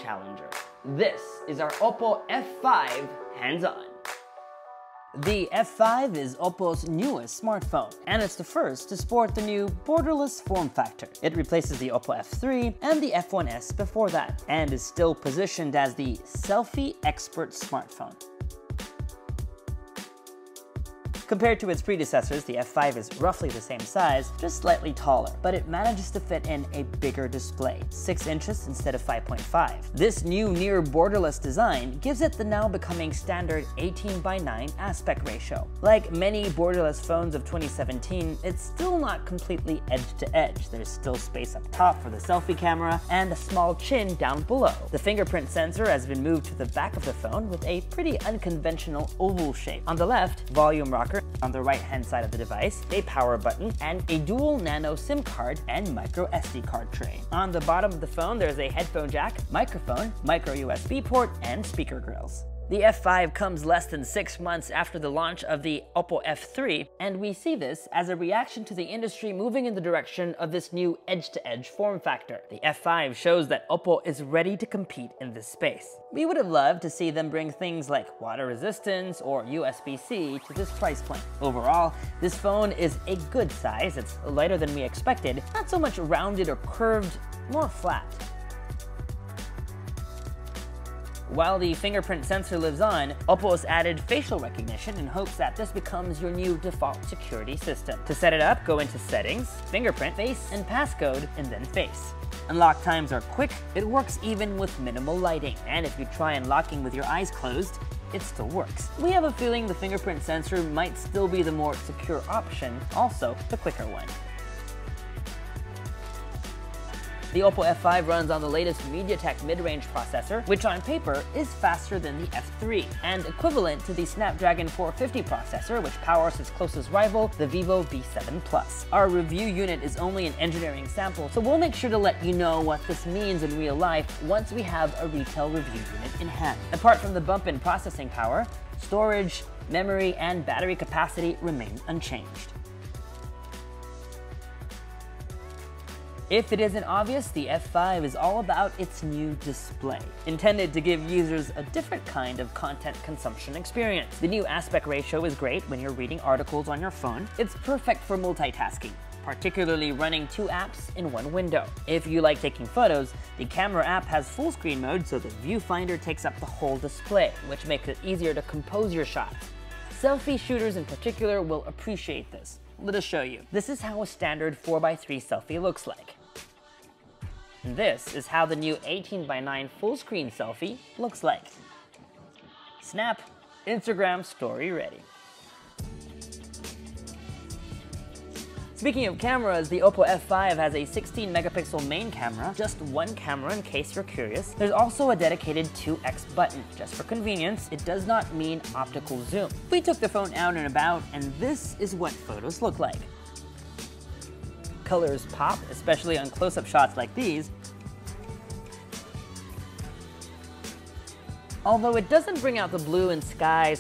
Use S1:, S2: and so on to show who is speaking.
S1: challenger. This is our OPPO F5 hands-on. The F5 is OPPO's newest smartphone, and it's the first to sport the new borderless form factor. It replaces the OPPO F3 and the F1S before that, and is still positioned as the selfie expert smartphone. Compared to its predecessors, the F5 is roughly the same size, just slightly taller, but it manages to fit in a bigger display, 6 inches instead of 5.5. This new near borderless design gives it the now becoming standard 18:9 aspect ratio. Like many borderless phones of 2017, it's still not completely edge to edge. There's still space up top for the selfie camera and a small chin down below. The fingerprint sensor has been moved to the back of the phone with a pretty unconventional oval shape. On the left, volume rocker. On the right-hand side of the device, a power button, and a dual nano SIM card and micro SD card tray. On the bottom of the phone, there's a headphone jack, microphone, micro USB port, and speaker grills. The F5 comes less than 6 months after the launch of the OPPO F3, and we see this as a reaction to the industry moving in the direction of this new edge-to-edge form factor. The F5 shows that OPPO is ready to compete in this space. We would have loved to see them bring things like water resistance or USB-C to this price point. Overall, this phone is a good size. It's lighter than we expected, not so much rounded or curved, more flat. While the fingerprint sensor lives on, OPPO has added facial recognition in hopes that this becomes your new default security system. To set it up, go into Settings, Fingerprint, Face, and Passcode, and then Face. Unlock times are quick, it works even with minimal lighting, and if you try unlocking with your eyes closed, it still works. We have a feeling the fingerprint sensor might still be the more secure option, also the quicker one. The OPPO F5 runs on the latest MediaTek mid-range processor, which on paper is faster than the F3, and equivalent to the Snapdragon 450 processor, which powers its closest rival, the Vivo V7 Plus. Our review unit is only an engineering sample, so we'll make sure to let you know what this means in real life once we have a retail review unit in hand. Apart from the bump in processing power, storage, memory, and battery capacity remain unchanged. If it isn't obvious, the F5 is all about its new display, intended to give users a different kind of content consumption experience. The new aspect ratio is great when you're reading articles on your phone. It's perfect for multitasking, particularly running 2 apps in one window. If you like taking photos, the camera app has full screen mode, so the viewfinder takes up the whole display, which makes it easier to compose your shots. Selfie shooters in particular will appreciate this. Let us show you. This is how a standard 4:3 selfie looks like. And this is how the new 18:9 full screen selfie looks like. Snap, Instagram story ready. Speaking of cameras, the OPPO F5 has a 16 megapixel main camera, just one camera in case you're curious. There's also a dedicated 2x button. Just for convenience, it does not mean optical zoom. We took the phone out and about, and this is what photos look like. Colors pop, especially on close-up shots like these. Although it doesn't bring out the blue and skies